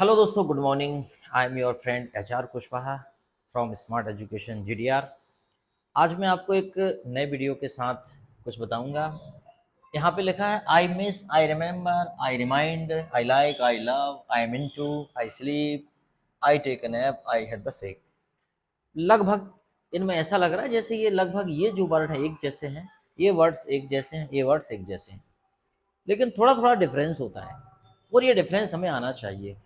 Hello दोस्तों, good morning. I am your friend HR Kushwaha from smart education GDR. आज मैं आपको एक नए वीडियो के साथ कुछ बताऊंगा। यहाँ पे लिखा है I miss, I remember, I remind, I like, I love, I am into, I sleep, I take a nap, I had the sack. लगभग इनमें ऐसा लग रहा है जैसे ये लगभग ये जो वर्ड है एक जैसे हैं, ये वर्ड्स एक जैसे हैं, ये वर्ड्स एक जैसे हैं, लेकिन थोड़ा थोड़ा डिफरेंस होता है और ये डिफरेंस हमें आना चाहिए।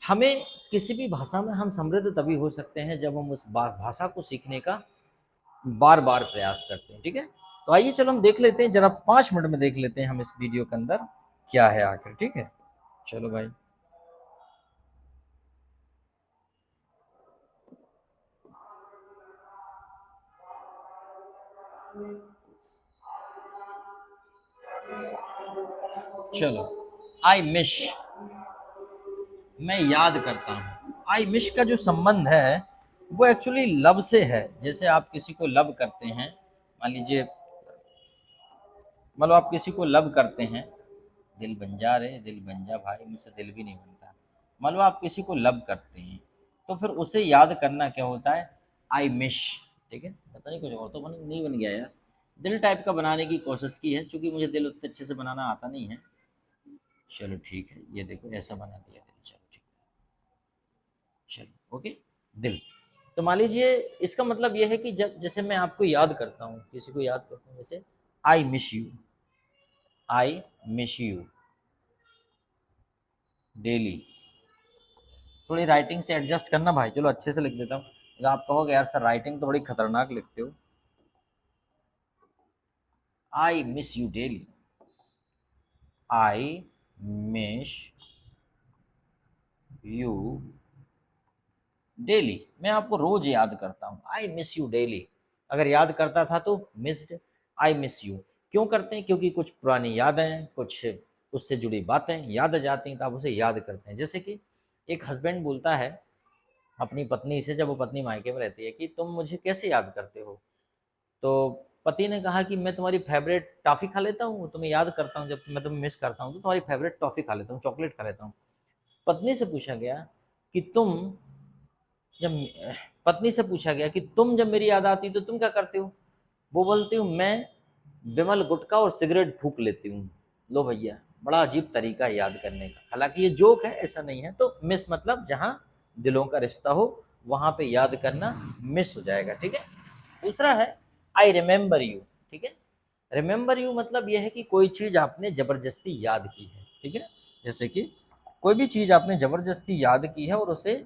हमें किसी भी भाषा में हम समृद्ध तभी हो सकते हैं जब हम उस भाषा को सीखने का बार बार प्रयास करते हैं। ठीक है, तो आइए चलो हम देख लेते हैं, जरा 5 मिनट में देख लेते हैं हम इस वीडियो के अंदर क्या है आखिर। ठीक है, चलो भाई। चलो, आई मिश, मैं याद करता हूँ। आई मिश का जो संबंध है वो एक्चुअली लव से है। जैसे आप किसी को लव करते हैं, मान लीजिए, मतलब आप किसी को लव करते हैं, दिल बन जा रे, दिल बन जा भाई, मुझसे दिल भी नहीं बनता। मतलब आप किसी को लव करते हैं तो फिर उसे याद करना क्या होता है, आई मिश। ठीक है, पता नहीं कुछ और तो नहीं बन गया यार। दिल टाइप का बनाने की कोशिश की है, क्योंकि मुझे दिल उतने अच्छे से बनाना आता नहीं है। चलो ठीक है, ये देखो ऐसा बना दिया दिल। चलो ठीक है, चलो ओके। दिल, तो मान लीजिए इसका मतलब यह है कि जब जैसे मैं आपको याद करता हूँ, किसी को याद करता हूँ, जैसे I miss you, I miss you daily. थोड़ी राइटिंग से एडजस्ट करना भाई, चलो अच्छे से लिख देता हूँ। अगर आप कहोगे यार सर राइटिंग तो बड़ी खतरनाक लिखते हो। I miss you daily, I miss you daily, मैं आपको रोज याद करता हूँ। आई मिस यू डेली, अगर याद करता था तो मिस्ड, आई मिस यू। क्यों करते हैं? क्योंकि कुछ पुरानी यादें, कुछ उससे जुड़ी बातें याद आ जाती हैं तो आप उसे याद करते हैं। जैसे कि एक हस्बैंड बोलता है अपनी पत्नी से, जब वो पत्नी मायके में रहती है, कि तुम मुझे कैसे याद करते हो? तो पति ने कहा कि मैं तुम्हारी फेवरेट टॉफ़ी खा लेता हूँ, तुम्हें याद करता हूँ, जब मैं तुम्हें मिस करता हूँ तो तुम्हारी फेवरेट टॉफ़ी खा लेता हूँ, चॉकलेट खा लेता हूँ। पत्नी से पूछा गया कि तुम जब पत्नी से पूछा गया कि तुम जब मेरी याद आती तो तुम क्या करते हो? वो बोलती हूँ मैं विमल गुटखा और सिगरेट फूक लेती हूँ। लो भैया, बड़ा अजीब तरीका है याद करने का। हालांकि ये जोक है, ऐसा नहीं है। तो मिस मतलब जहाँ दिलों का रिश्ता हो वहाँ पे याद करना मिस हो जाएगा। ठीक है, दूसरा है आई रिमेंबर यू। ठीक है, रिमेंबर यू मतलब यह है कि कोई चीज़ आपने ज़बरदस्ती याद की है। ठीक है, जैसे कि कोई भी चीज़ आपने ज़बरदस्ती याद की है और उसे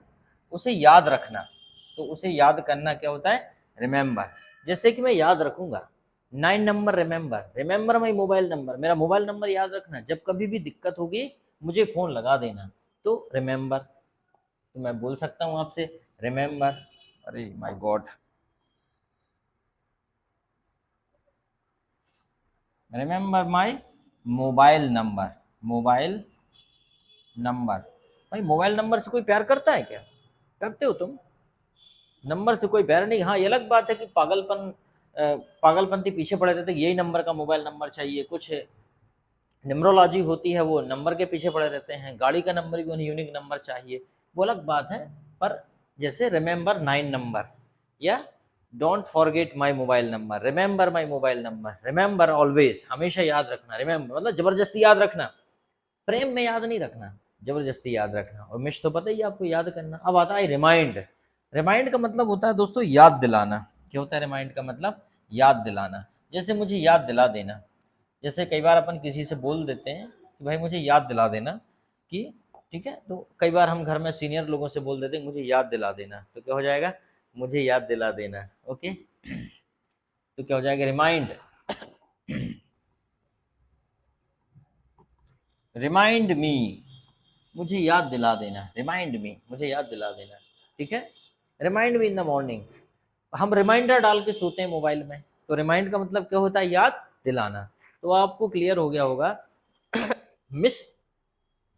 उसे याद रखना, तो उसे याद करना क्या होता है, रिमेंबर। जैसे कि मैं याद रखूंगा 9 number, remember, remember my mobile number, मेरा मोबाइल नंबर याद रखना, जब कभी भी दिक्कत होगी मुझे फ़ोन लगा देना, तो रिमेंबर। तो मैं बोल सकता हूँ आपसे रिमेंबर, अरे my God, remember my mobile number, mobile number. भाई मोबाइल नंबर से कोई प्यार करता है क्या? करते हो तुम? नंबर से कोई प्यार नहीं। हाँ, ये अलग बात है कि पागलपंती पीछे पड़े रहते कि यही नंबर का मोबाइल नंबर चाहिए, कुछ न्यूमरोलॉजी होती है, वो नंबर के पीछे पड़े रहते हैं। गाड़ी का नंबर भी उन्हें यूनिक नंबर चाहिए, वो अलग बात है। पर जैसे रिमेंबर 9 नंबर, या don't forget my mobile number, remember my mobile number, remember always, हमेशा याद रखना। रिमेंबर मतलब जबरदस्ती याद रखना, प्रेम में याद नहीं रखना, जबरदस्ती याद रखना। और मिश तो पता ही है आपको, याद करना। अब आता है रिमाइंड। रिमाइंड का मतलब होता है दोस्तों याद दिलाना। क्या होता है रिमाइंड का मतलब? याद दिलाना। जैसे मुझे याद दिला देना, जैसे कई बार अपन किसी से बोल देते हैं कि भाई मुझे याद दिला देना कि, ठीक है, तो कई बार हम घर में सीनियर लोगों से बोल देते हैं मुझे याद दिला देना, तो क्या हो जाएगा, मुझे याद दिला देना। ओके, तो क्या हो जाएगा, रिमाइंड। रिमाइंड मी, मुझे याद दिला देना, रिमाइंड मी, मुझे याद दिला देना। ठीक है, remind me in the morning, हम रिमाइंडर डाल के सोते हैं मोबाइल में, तो रिमाइंड का मतलब क्या होता है, याद दिलाना। तो आपको क्लियर हो गया होगा। मिस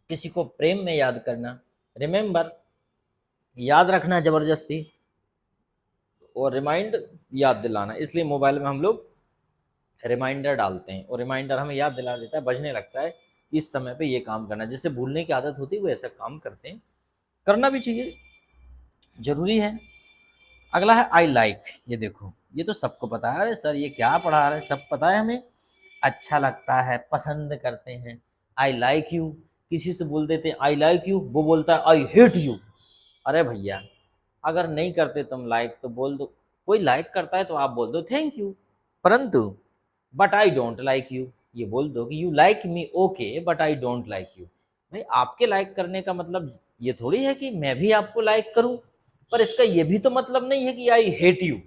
किसी को प्रेम में याद करना, रिमेंबर याद रखना जबरदस्ती, और रिमाइंड याद दिलाना। इसलिए मोबाइल में हम लोग रिमाइंडर डालते हैं और रिमाइंडर हमें याद दिला देता है, बजने लगता है इस समय पे ये काम करना, जैसे भूलने की आदत होती है वो ऐसा काम करते हैं, करना भी चाहिए, जरूरी है। अगला है आई लाइक। ये देखो, ये तो सबको पता है। अरे सर ये क्या पढ़ा रहे हैं, सब पता है हमें। अच्छा लगता है, पसंद करते हैं। आई लाइक यू, किसी से बोल देते हैं आई लाइक यू, वो बोलता है आई हेट यू। अरे भैया, अगर नहीं करते तुम लाइक तो बोल दो, कोई लाइक करता है तो आप बोल दो थैंक यू, परंतु but I don't like you, ये बोल दो कि you like me okay but I don't like you. भाई आपके लाइक करने का मतलब ये थोड़ी है कि मैं भी आपको लाइक करूं, पर इसका ये भी तो मतलब नहीं है कि आई हेट यू।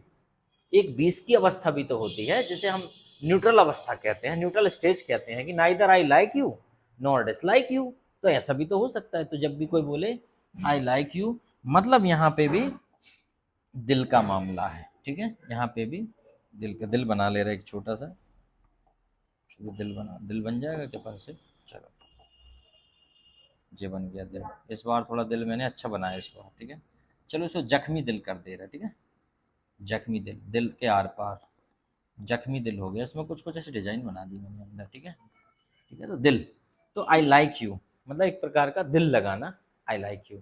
एक बीच की अवस्था भी तो होती है, जिसे हम न्यूट्रल अवस्था कहते हैं, न्यूट्रल स्टेज कहते हैं, कि neither I like you nor dislike you. तो ऐसा भी तो हो सकता है। तो जब भी कोई बोले आई लाइक यू, मतलब यहाँ पे भी दिल का मामला है, ठीक है। यहाँ पे भी दिल का, दिल बना ले रहा है एक छोटा सा, चलो दिल बन जाएगा क्या पास से। चलो ये बन गया दिल। इस बार थोड़ा दिल मैंने अच्छा बनाया इस बार, ठीक है। चलो इसको जख्मी दिल कर दे रहा है, ठीक है। जख्मी दिल, दिल के आर पार जख्मी दिल हो गया। इसमें कुछ कुछ ऐसे डिजाइन बना दी मैंने अंदर, ठीक है। ठीक है, तो दिल, तो आई लाइक यू मतलब एक प्रकार का दिल लगाना, आई लाइक यू।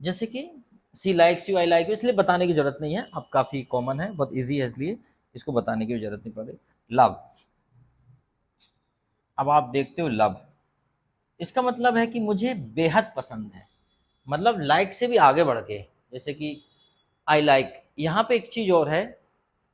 जैसे कि she likes you, I like you, इसलिए बताने की जरूरत नहीं है, अब काफ़ी कॉमन है, बहुत इजी है, इसलिए इसको बताने की भी जरूरत नहीं पड़े। लव, अब आप देखते हो लव, इसका मतलब है कि मुझे बेहद पसंद है, मतलब लाइक से भी आगे बढ़ के। जैसे कि आई लाइक, यहाँ पे एक चीज़ और है,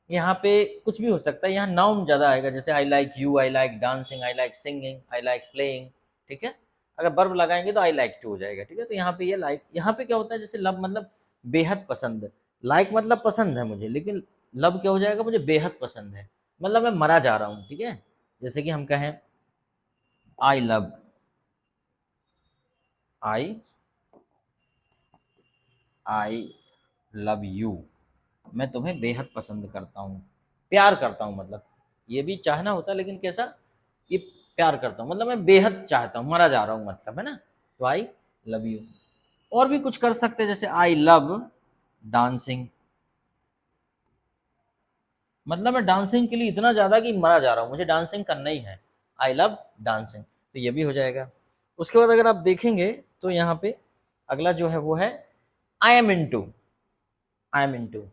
यहाँ पे कुछ भी हो सकता है, यहाँ नाउन ज़्यादा आएगा, जैसे आई like you, I like dancing, I like singing, I like playing, ठीक है। अगर वर्ब लगाएंगे तो आई लाइक टू हो जाएगा, ठीक है। तो यहाँ पे ये लाइक, यहाँ पे क्या होता है, जैसे लव मतलब बेहद पसंद, लाइक मतलब पसंद है मुझे, लेकिन लव क्या हो जाएगा, मुझे बेहद पसंद है, मतलब मैं मरा जा रहा हूँ, ठीक है। जैसे कि हम कहें आई love, I I love you, मैं तुम्हें बेहद पसंद करता हूँ, प्यार करता हूँ, मतलब ये भी चाहना होता है, लेकिन कैसा, ये प्यार करता हूँ मतलब मैं बेहद चाहता हूँ, मरा जा रहा हूँ, मतलब है ना। तो आई लव यू। और भी कुछ कर सकते हैं, जैसे आई लव डांसिंग, मतलब मैं डांसिंग के लिए इतना ज़्यादा कि मरा जा रहा हूँ, मुझे डांसिंग करना ही है, आई लव डांसिंग, तो ये भी हो जाएगा। उसके बाद अगर आप देखेंगे तो यहाँ पे अगला जो है वो है I am into. I am into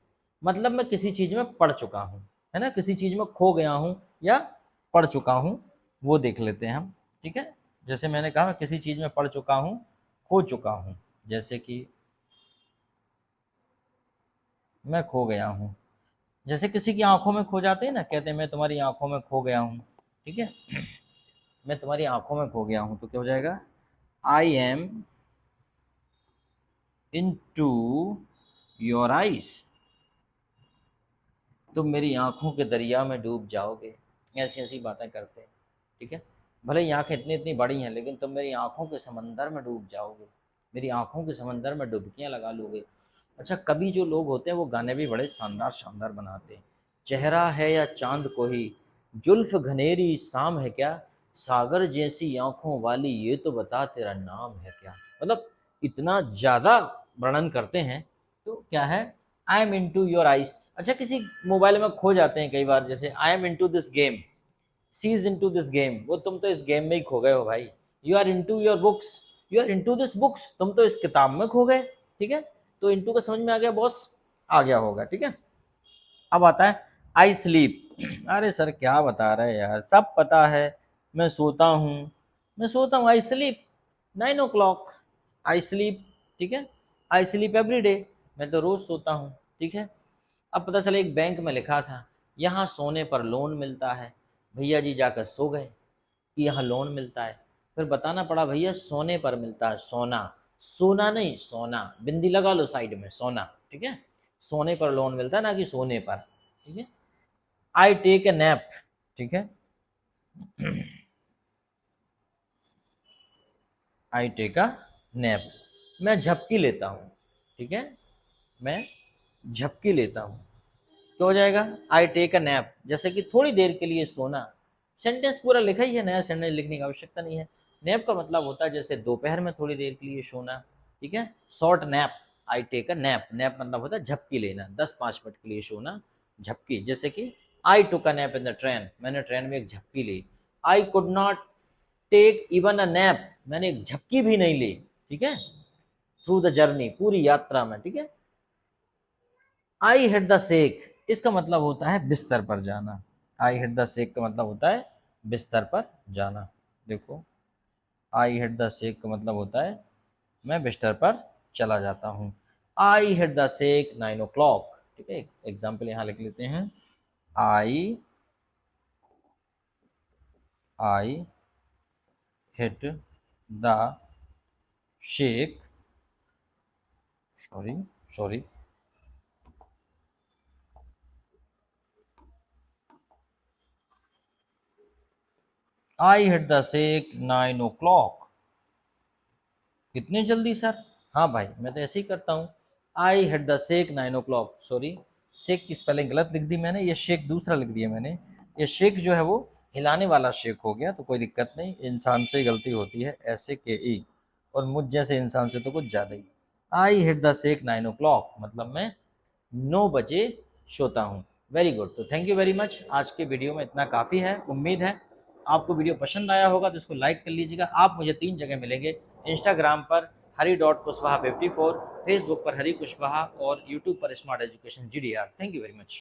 मतलब मैं किसी चीज़ में पढ़ चुका हूँ, है ना, किसी चीज़ में खो गया हूँ या पढ़ चुका हूँ, वो देख लेते हैं हम, ठीक है। जैसे मैंने कहा मैं किसी चीज़ में पढ़ चुका हूँ, खो चुका हूँ, जैसे कि मैं खो गया हूँ, जैसे किसी की आंखों में खो जाते हैं ना, कहते हैं मैं तुम्हारी आंखों में खो गया हूँ, ठीक है। मैं तुम्हारी आंखों में खो गया हूँ, तो क्या हो जाएगा, I am into your eyes, तुम मेरी आंखों के दरिया में डूब जाओगे, ऐसी ऐसी बातें करते हैं, ठीक है। भले ही आंखें इतनी इतनी बड़ी हैं, लेकिन तुम मेरी आंखों के समंदर में डूब जाओगे, मेरी आंखों के समंदर में डुबकियां लगा लोगे। अच्छा, कवि जो लोग होते हैं वो गाने भी बड़े शानदार शानदार बनाते हैं। चेहरा है या चांद को ही, जुल्फ घनेरी शाम है क्या, सागर जैसी आंखों वाली ये तो बता तेरा नाम है क्या, मतलब इतना ज़्यादा वर्णन करते हैं। तो क्या है, I am into your eyes. अच्छा, किसी मोबाइल में खो जाते हैं कई बार, जैसे I am into this game, she is into this game, वो तुम तो इस गेम में ही खो गए हो भाई। You are into your books, you are into this books, तुम तो इस किताब में खो गए, ठीक है। तो इन टू का समझ में आ गया बॉस, आ गया होगा, ठीक है। अब आता है आई स्लीप। अरे सर क्या बता रहे हैं यार, सब पता है, मैं सोता हूँ, मैं सोता हूँ, I sleep 9 o'clock, I sleep, ठीक है। आई स्लीप एवरी डे, मैं तो रोज सोता हूँ, ठीक है। अब पता चला एक बैंक में लिखा था यहाँ सोने पर लोन मिलता है, भैया जी जाकर सो गए कि यहाँ लोन मिलता है। फिर बताना पड़ा भैया सोने पर मिलता है, सोना, सोना नहीं सोना, बिंदी लगा लो साइड में, सोना, ठीक है। सोने पर लोन मिलता है, ना कि सोने पर, ठीक है। आई टेक ए नैप, ठीक है। आई टेक अ नैप, मैं झपकी लेता हूँ, ठीक है, मैं झपकी लेता हूँ। क्या हो जाएगा, आई टेक अ नैप, जैसे कि थोड़ी देर के लिए सोना। सेंटेंस पूरा लिखा ही है, नया सेंटेंस लिखने की आवश्यकता नहीं है। नैप का मतलब होता है जैसे दोपहर में थोड़ी देर के लिए सोना, ठीक है। Short nap, I take a nap, nap मतलब होता है झपकी लेना, 10-5 मिनट के लिए सोना, झपकी। जैसे कि I took a nap in the train, मैंने ट्रेन में एक झपकी ली। I could not take even a nap, मैंने एक झपकी भी नहीं ली, ठीक है, थ्रू द जर्नी, पूरी यात्रा में, ठीक है। आई हिट द सेक, इसका मतलब होता है बिस्तर पर जाना। आई हिट द सेक का मतलब होता है बिस्तर पर जाना। देखो, आई हिट द सेक का मतलब होता है मैं बिस्तर पर चला जाता हूँ। आई हिट द सेक 9 o'clock, ठीक है। एग्जाम्पल यहाँ लिख लेते हैं, आई hit the shake, sorry, I hit the sake 9 o'clock। कितनी जल्दी सर? हाँ भाई, मैं तो ऐसे ही करता हूँ। आई hit the sack 9 o'clock, sorry, shake की स्पेलिंग गलत लिख दी मैंने, ये शेक दूसरा लिख दिया मैंने। ये शेक जो है वो हिलाने वाला शेक हो गया, तो कोई दिक्कत नहीं, इंसान से गलती होती है, ऐसे के ई, और मुझ जैसे इंसान से तो कुछ ज़्यादा ही। I hit the sack 9 o'clock मतलब मैं 9 बजे सोता हूँ। Very good. तो थैंक यू वेरी मच, आज के वीडियो में इतना काफ़ी है। उम्मीद है आपको वीडियो पसंद आया होगा, तो इसको लाइक कर लीजिएगा। आप मुझे 3 जगह मिलेंगे, इंस्टाग्राम पर हरी.कुशवाहा 54, फेसबुक पर हरी कुशवाहा, और यूट्यूब पर smart education GDR। Thank you very much.